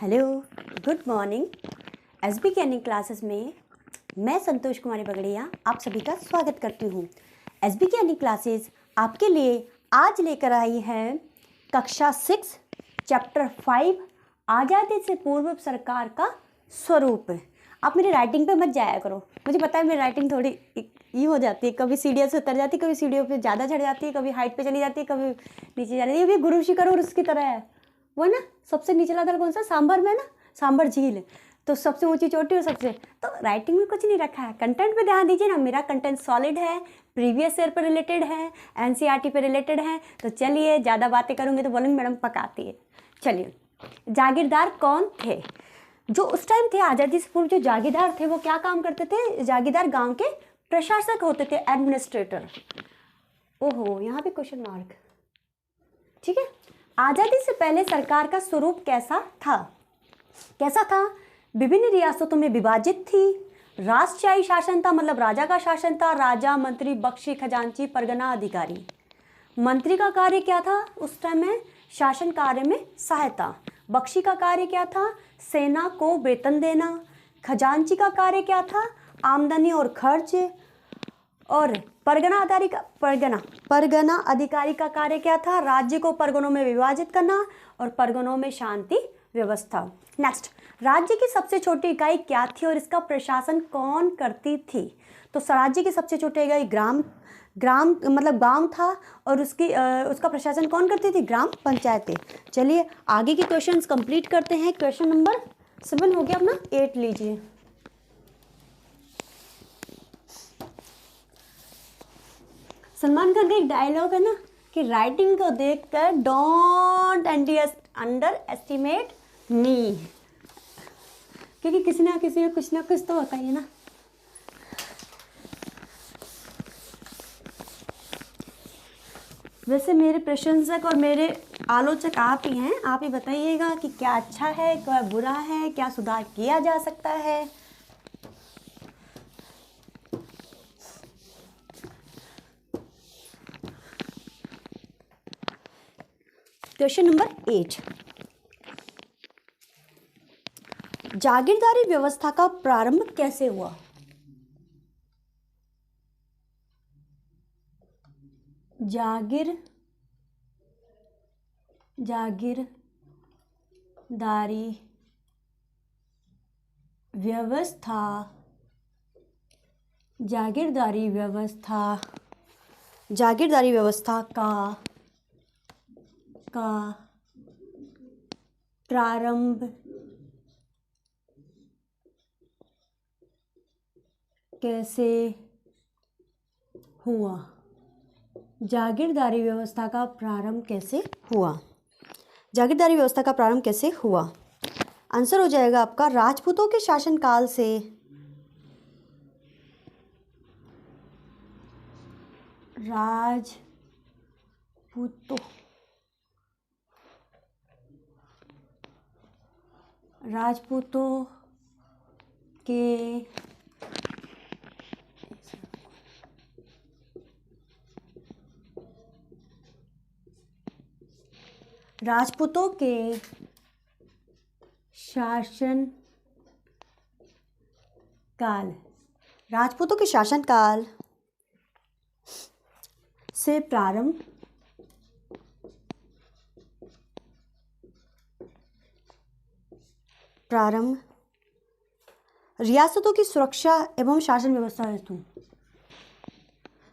Hello, good morning. SB की earning classes में मैं संतोष कुमारी बगड़िया आप सभी का स्वागत करती हूँ। एसबी की अर्निंग क्लासेस आपके लिए आज लेकर आई है कक्षा 6 चैप्टर 5 आज़ादी से पूर्व सरकार का स्वरूप। आप मेरी राइटिंग पे मत जाया करो, मुझे पता है मेरी राइटिंग थोड़ी ये हो जाती है, कभी सीढ़ियों से उतर जाती है, कभी सीढ़ियों पे ज़्यादा चढ़ जाती है, कभी हाइट पे चली जाती है, कभी नीचे जा रही है। ये भी गुरु शिखर और उसकी तरह है, वो ना सबसे निचला दल कौन सा, सांभर में ना, सांभर झील, तो सबसे ऊंची चोटी और सबसे, तो राइटिंग में कुछ नहीं रखा है। कंटेंट पे ध्यान दीजिए ना, मेरा कंटेंट सॉलिड है, प्रीवियस ईयर पर रिलेटेड है, एनसीईआरटी पे रिलेटेड है। तो चलिए, ज़्यादा बातें करूँगी तो बोलेंगे मैडम पकाती है। चलिए, जागीरदार कौन थे? जो उस टाइम थे आज़ादी से पूर्व, जो जागीरदार थे वो क्या काम करते थे? जागीरदार गाँव के प्रशासक होते थे, एडमिनिस्ट्रेटर। ओहो, यहाँ पे क्वेश्चन मार्क, ठीक है। आज़ादी से पहले सरकार का स्वरूप कैसा था? कैसा था? विभिन्न रियासतों में विभाजित थी। राजशाही शासन था, मतलब राजा का शासन था। राजा, मंत्री, बख्शी, खजांची, परगना, अधिकारी। मंत्री का कार्य क्या था उस टाइम में? शासन कार्य में सहायता। बख्शी का कार्य क्या था? सेना को वेतन देना। खजांची का कार्य क्या था? आमदनी और खर्च। और परगना अधिकारी का कार्य क्या था? राज्य को परगनों में विभाजित करना और परगनों में शांति व्यवस्था। नेक्स्ट, राज्य की सबसे छोटी इकाई क्या थी और इसका प्रशासन कौन करती थी? तो राज्य की सबसे छोटी इकाई ग्राम मतलब गांव था, और उसका प्रशासन कौन करती थी? ग्राम पंचायतें। चलिए आगे के क्वेश्चंस कंप्लीट करते हैं। क्वेश्चन नंबर 7 हो गया, अपना 8 लीजिए। सलमान खान का एक डायलॉग है ना कि राइटिंग को देखकर डोंट अंडर एस्टिमेट मी, क्योंकि किसी ना किसी में कुछ ना कुछ तो होता ही है ना। वैसे मेरे प्रशंसक और मेरे आलोचक आप ही हैं, आप ही बताइएगा कि क्या अच्छा है, क्या बुरा है, क्या सुधार किया जा सकता है। क्वेश्चन नंबर 8, जागीरदारी व्यवस्था का प्रारंभ कैसे हुआ? जागीरदारी व्यवस्था का प्रारंभ कैसे हुआ? जागीरदारी व्यवस्था का प्रारंभ कैसे हुआ? जागीरदारी व्यवस्था का प्रारंभ कैसे हुआ? आंसर हो जाएगा आपका राजपूतों के शासनकाल से। राजपूतों के शासनकाल से प्रारंभ रियासतों की सुरक्षा एवं शासन व्यवस्था हेतु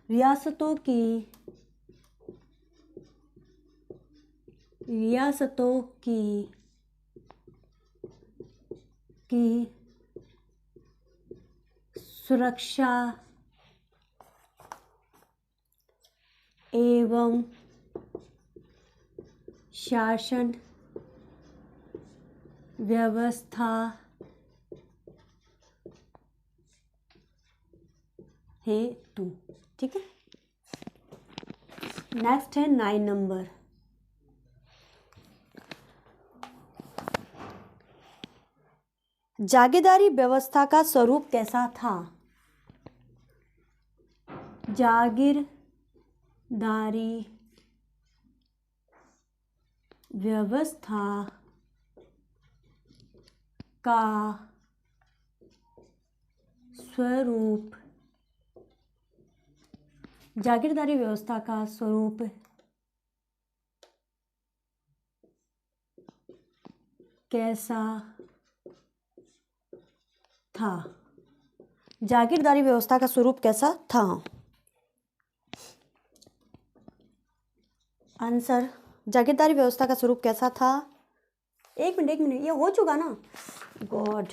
रियासतों की सुरक्षा एवं शासन व्यवस्था हेतु, ठीक है। नेक्स्ट है 9 नंबर। जागीरदारी व्यवस्था का स्वरूप कैसा था? जागीरदारी व्यवस्था का स्वरूप, जागीरदारी व्यवस्था का स्वरूप कैसा था? जागीरदारी व्यवस्था का स्वरूप कैसा था? आंसर, जागीरदारी व्यवस्था का स्वरूप कैसा था? एक मिनट, ये हो चुका ना। God,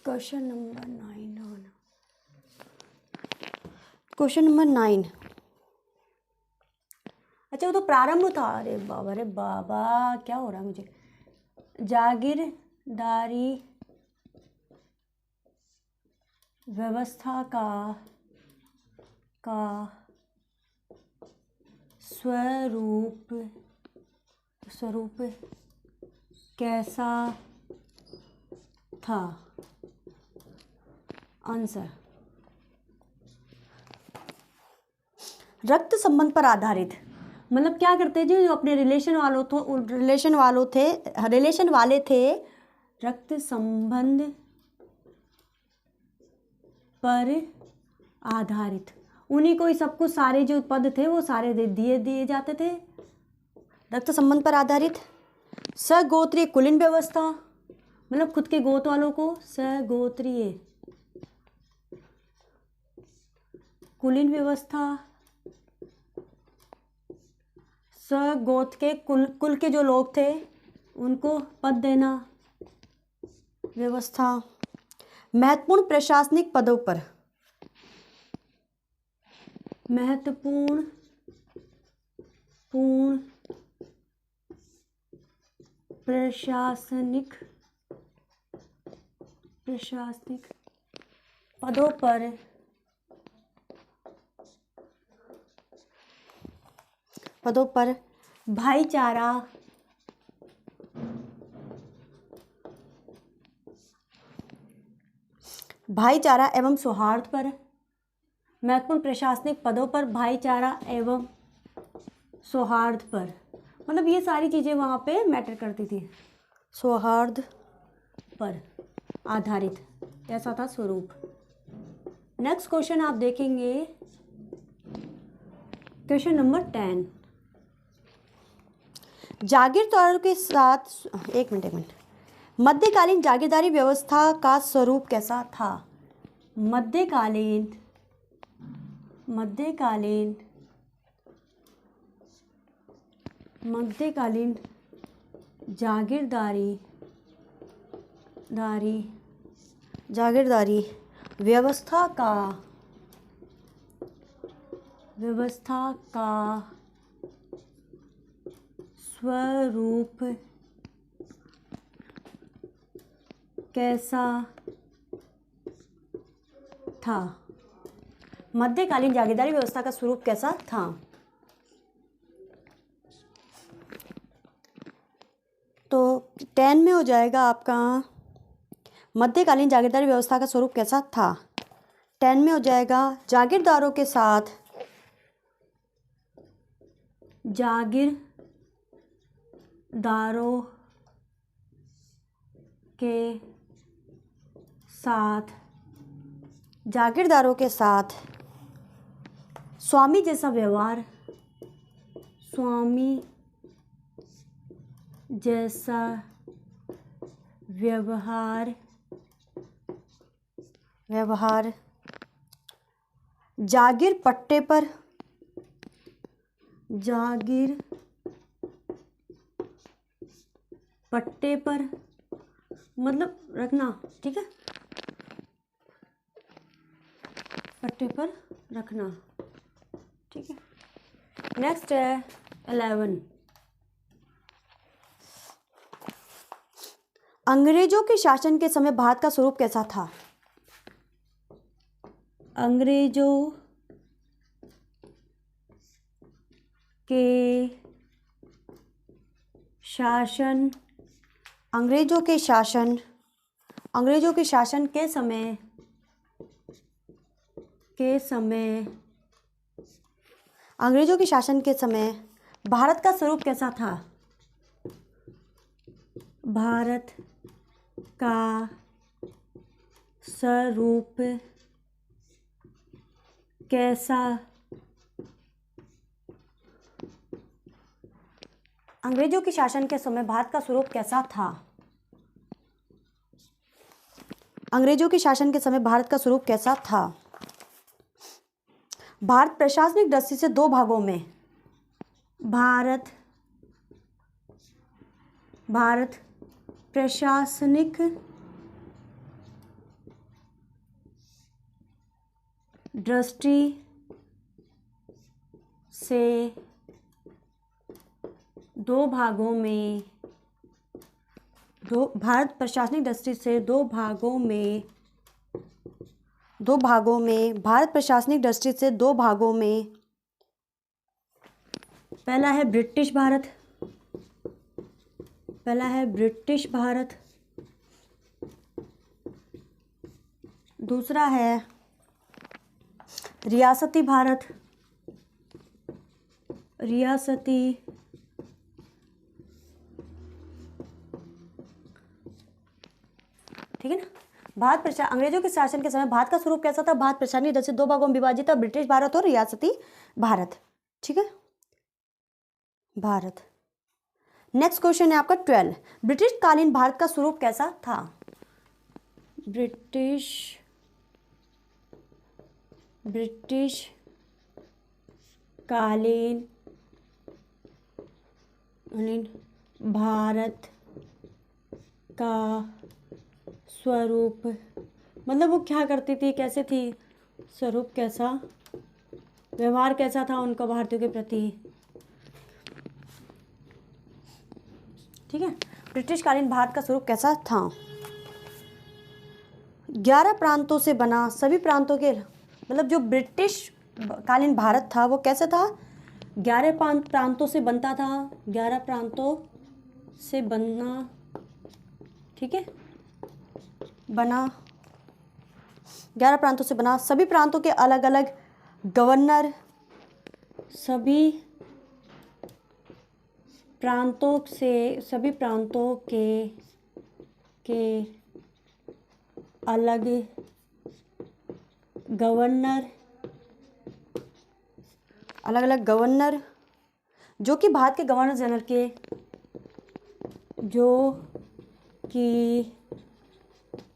question number 9। Question number 9। अच्छा, वो तो प्रारंभ था। अरे बाबा, क्या हो रहा है मुझे? जागीरदारी व्यवस्था का स्वरूप कैसा था? आंसर, रक्त संबंध पर आधारित। मतलब क्या करते थे जो अपने रिलेशन वाले थे, रक्त संबंध पर आधारित, उन्हीं को ही सब कुछ, सारे जो पद थे वो सारे दिए जाते थे। रक्त संबंध पर आधारित। सगोत्रीय कुलीन व्यवस्था, मतलब खुद के गोत्र वालों को सगोत्रीय कुलीन व्यवस्था, सगोत्र के कुल के जो लोग थे उनको पद देना व्यवस्था। महत्वपूर्ण प्रशासनिक पदों पर, महत्वपूर्ण प्रशासनिक पदों पर भाईचारा एवं सौहार्द पर। महत्वपूर्ण प्रशासनिक पदों पर भाईचारा एवं सौहार्द पर, मतलब ये सारी चीज़ें वहाँ पे मैटर करती थी। सौहार्द पर आधारित ऐसा था स्वरूप। नेक्स्ट क्वेश्चन आप देखेंगे, क्वेश्चन नंबर 10। जागीरदारों के साथ, एक मिनट, मध्यकालीन जागीरदारी व्यवस्था का स्वरूप कैसा था? मध्यकालीन जागीरदारी व्यवस्था का स्वरूप कैसा था? मध्यकालीन जागीरदारी व्यवस्था का स्वरूप कैसा था? तो 10 में हो जाएगा आपका मध्यकालीन जागीरदारी व्यवस्था का स्वरूप कैसा था। 10 में हो जाएगा जागीरदारों के साथ स्वामी जैसा व्यवहार, जागीर पट्टे पर मतलब रखना, ठीक है, पट्टे पर रखना, ठीक है। नेक्स्ट है 11। अंग्रेजों के शासन के समय भारत का स्वरूप कैसा था? अंग्रेजों के शासन के समय भारत का स्वरूप कैसा था? भारत का स्वरूप कैसा? अंग्रेजों के शासन के समय भारत का स्वरूप कैसा था? अंग्रेजों के शासन के समय भारत का स्वरूप कैसा था? भारत प्रशासनिक दृष्टि से दो भागों में भारत प्रशासनिक दृष्टि से दो भागों में भारत प्रशासनिक दृष्टि से दो भागों में भारत प्रशासनिक दृष्टि से दो भागों में पहला है ब्रिटिश भारत, दूसरा है रियासती भारत। ठीक है ना। अंग्रेजों के शासन के समय भारत का स्वरूप कैसा था? भारत प्रशासनिक दृष्टि से दो भागों में विभाजित था, ब्रिटिश भारत और रियासती भारत। ठीक है, भारत। नेक्स्ट क्वेश्चन है आपका 12। ब्रिटिश कालीन भारत का स्वरूप कैसा था? ब्रिटिश कालीन भारत का स्वरूप, मतलब वो क्या करती थी, कैसे थी, स्वरूप कैसा, व्यवहार कैसा था उनका भारतीयों के प्रति। ठीक है, ब्रिटिश कालीन भारत का स्वरूप कैसा था? 11 प्रांतों से बना, सभी प्रांतों के, मतलब जो ब्रिटिश कालीन भारत था वो कैसे था? 11 प्रांतों से बनता था, 11 प्रांतों से बनना, ठीक है, बना, 11 प्रांतों से बना, सभी प्रांतों के अलग अलग गवर्नर, सभी प्रांतों के अलग गवर्नर, जो कि भारत के गवर्नर जनरल के,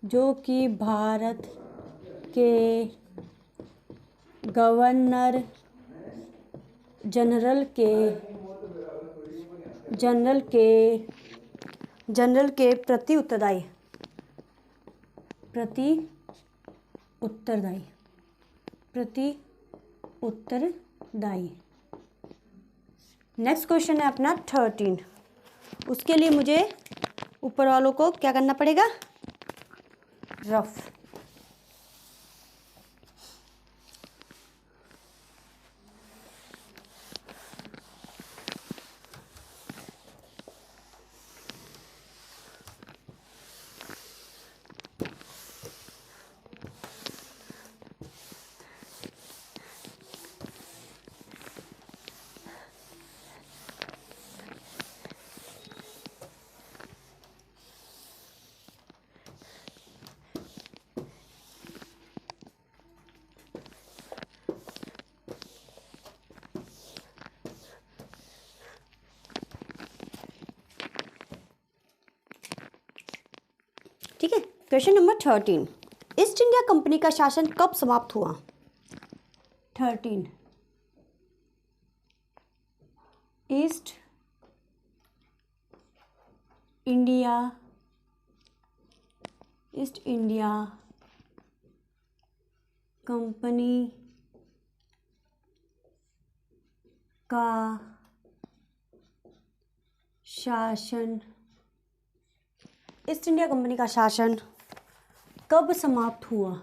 जो कि भारत के गवर्नर जनरल के प्रति उत्तरदायी। नेक्स्ट क्वेश्चन है अपना 13। उसके लिए मुझे ऊपर वालों को क्या करना पड़ेगा? रफ। ठीक है, question number 13। East India company का शासन कब समाप्त हुआ? 13। ईस्ट इंडिया कंपनी का शासन, ईस्ट इंडिया कंपनी का शासन कब समाप्त हुआ?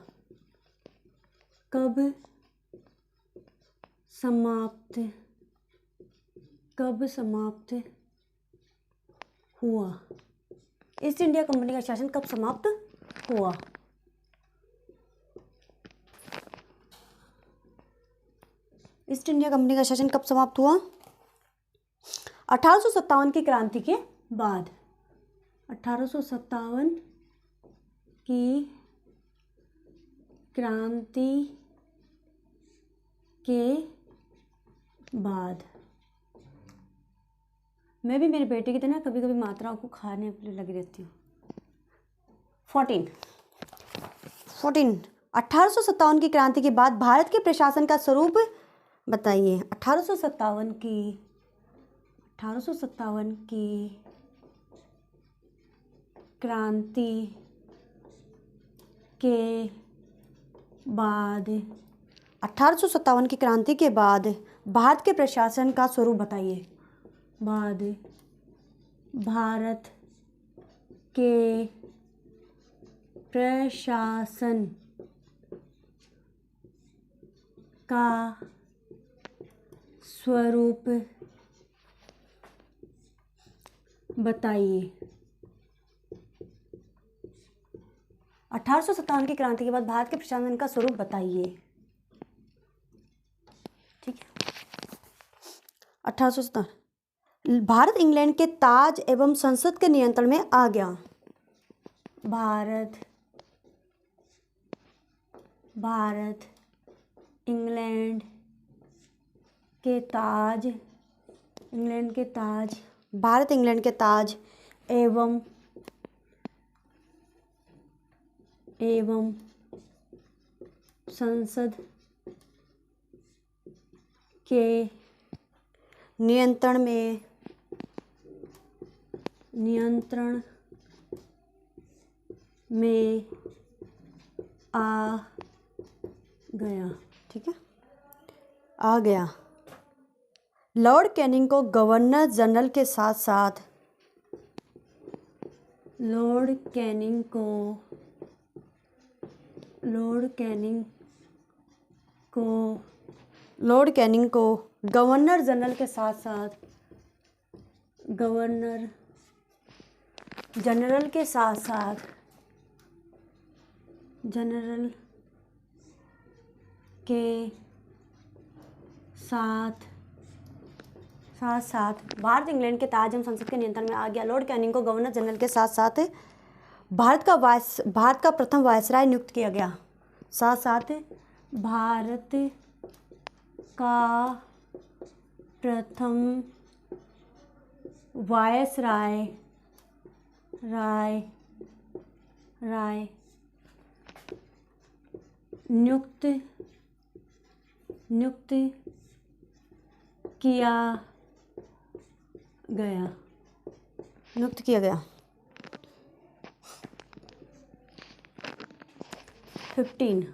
कब समाप्त हुआ? ईस्ट इंडिया कंपनी का शासन कब समाप्त हुआ? ईस्ट इंडिया कंपनी का शासन कब समाप्त हुआ? 1857 की क्रांति के बाद। 1857 की क्रांति के बाद। मैं भी मेरे बेटे की तरह कभी कभी मात्राओं को खाने के लिए लगी रहती हूँ। 14 1857 की क्रांति के बाद भारत के प्रशासन का स्वरूप बताइए। 1857 की क्रांति के बाद 1857 की क्रांति के बाद भारत के प्रशासन का स्वरूप बताइए। भारत के प्रशासन का स्वरूप बताइए। 1857 की क्रांति के बाद भारत के प्रशासन का स्वरूप बताइए। ठीक है। 1857 भारत इंग्लैंड के ताज एवं संसद के नियंत्रण में आ गया। भारत इंग्लैंड के ताज एवं संसद के नियंत्रण में आ गया। ठीक है, आ गया। लॉर्ड कैनिंग को गवर्नर जनरल के साथ साथ लॉर्ड कैनिंग को गवर्नर जनरल के साथ साथ भारत इंग्लैंड के ताज एवं संसद के नियंत्रण में आ गया। लॉर्ड कैनिंग को गवर्नर जनरल के साथ साथ भारत का प्रथम वायसराय नियुक्त किया गया। भारत का प्रथम वायसराय नियुक्त किया गया। 15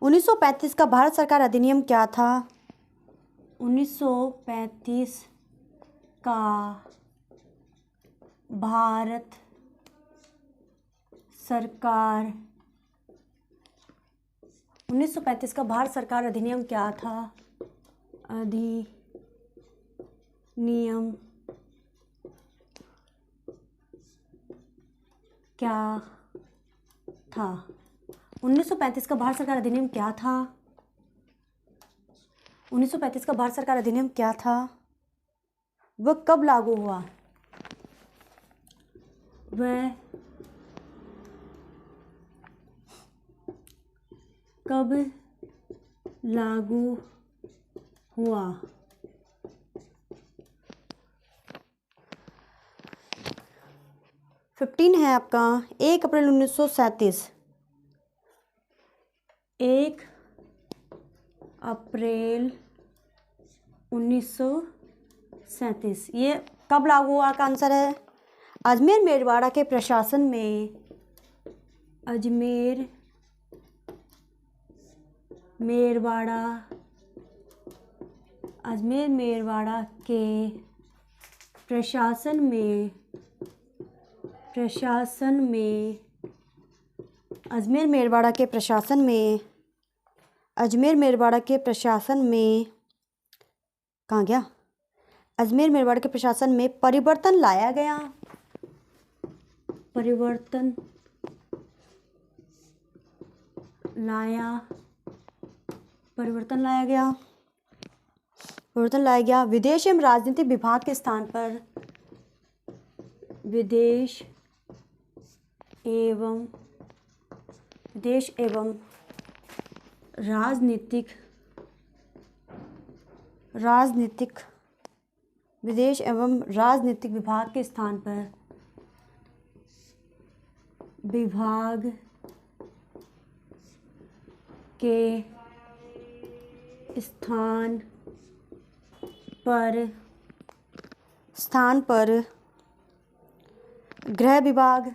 1935 का भारत सरकार अधिनियम क्या था? 1935 का भारत सरकार अधिनियम क्या था? अधिनियम क्या था? 1935 का भारत सरकार अधिनियम क्या था? 1935 का भारत सरकार अधिनियम क्या था? वह कब लागू हुआ? वह कब लागू हुआ? 15 है आपका 1 अप्रैल 1937। 1 अप्रैल 1937 ये कब लागू हुआ का आंसर है। अजमेर मेरवाड़ा के प्रशासन में अजमेर मेरवाड़ा के प्रशासन में अजमेर मेरवाड़ा के प्रशासन में कहाँ गया? अजमेर मेरवाड़ के प्रशासन में परिवर्तन लाया गया। परिवर्तन लाया गया। परिवर्तन लाया गया। विदेश एवं राजनीतिक विभाग के स्थान पर विदेश एवं राजनीतिक विदेश एवं राजनीतिक विभाग के स्थान पर विभाग के स्थान पर गृह विभाग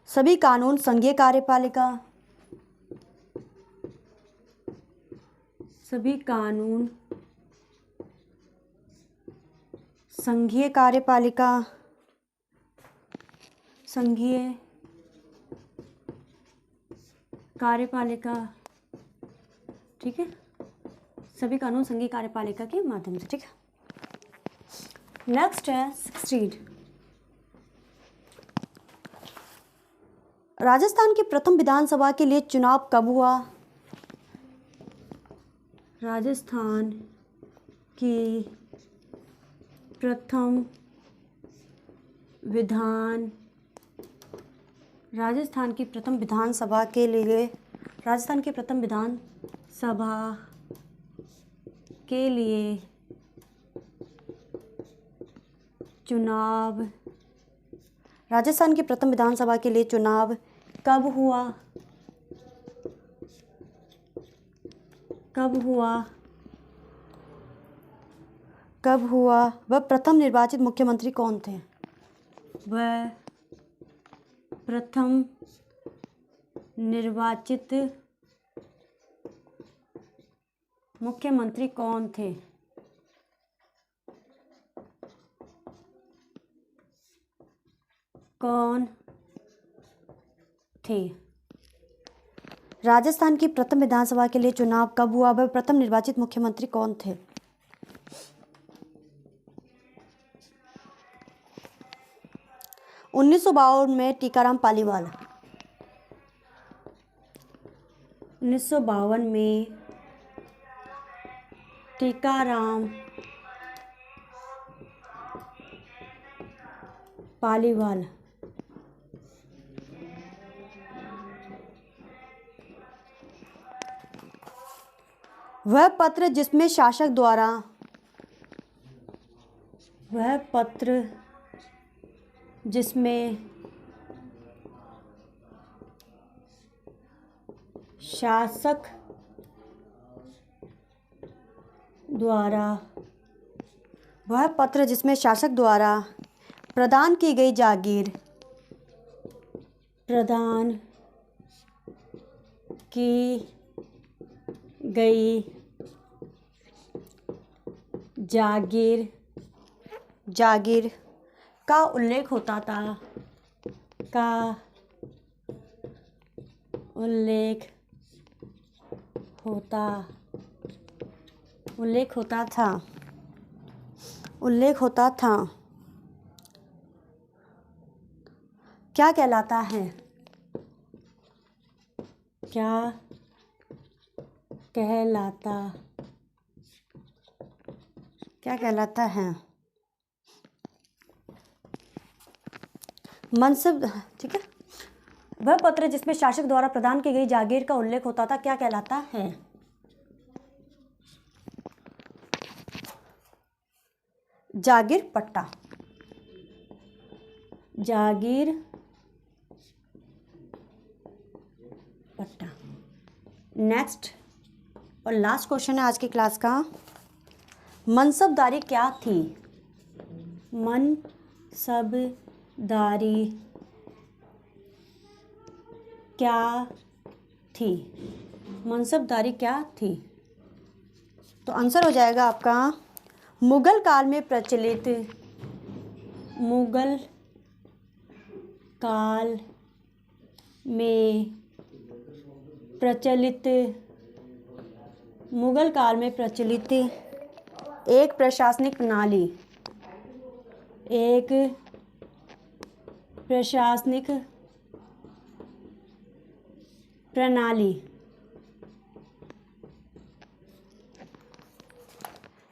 सभी कानून संघीय कार्यपालिका, ठीक है, सभी कानून संघीय कार्यपालिका के माध्यम से, ठीक है। नेक्स्ट है 16। राजस्थान की प्रथम विधानसभा के लिए चुनाव कब हुआ? राजस्थान की प्रथम विधानसभा के लिए चुनाव कब हुआ? वह प्रथम निर्वाचित मुख्यमंत्री कौन थे? राजस्थान की प्रथम विधानसभा के लिए चुनाव कब हुआ? वह प्रथम निर्वाचित मुख्यमंत्री कौन थे? 1952 में टीकाराम पालीवाल। 1952 में टीकाराम पालीवाल। वह पत्र जिसमें शासक द्वारा प्रदान की गई जागीर का उल्लेख होता था क्या कहलाता है? मनसब, ठीक है। वह पत्र जिसमें शासक द्वारा प्रदान की गई जागीर का उल्लेख होता था क्या कहलाता है? जागीर पट्टा। नेक्स्ट और लास्ट क्वेश्चन है आज की क्लास का। मनसबदारी क्या थी? मनसबदारी क्या थी? तो आंसर हो जाएगा आपका मुगल काल में प्रचलित एक प्रशासनिक प्रणाली प्रशासनिक प्रणाली।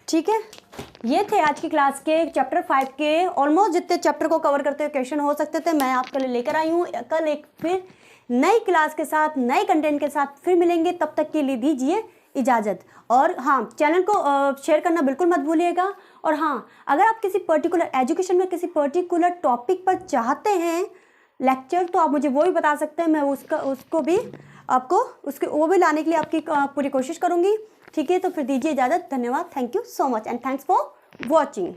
ठीक है, ये थे आज की क्लास के चैप्टर 5 के ऑलमोस्ट जितने चैप्टर को कवर करते हुए क्वेश्चन हो सकते थे मैं आपके लिए लेकर आई हूँ। कल एक फिर नई क्लास के साथ नए कंटेंट के साथ फिर मिलेंगे, तब तक के लिए दीजिए इजाज़त। और हाँ, चैनल को शेयर करना बिल्कुल मत भूलिएगा। और हाँ, अगर आप किसी पर्टिकुलर एजुकेशन में किसी पर्टिकुलर टॉपिक पर चाहते हैं लेक्चर, तो आप मुझे वो भी बता सकते हैं। मैं उसको भी आपको वो भी लाने के लिए आपकी पूरी कोशिश करूँगी। ठीक है, तो फिर दीजिए इजाज़त। धन्यवाद, thank you so much and thanks for watching.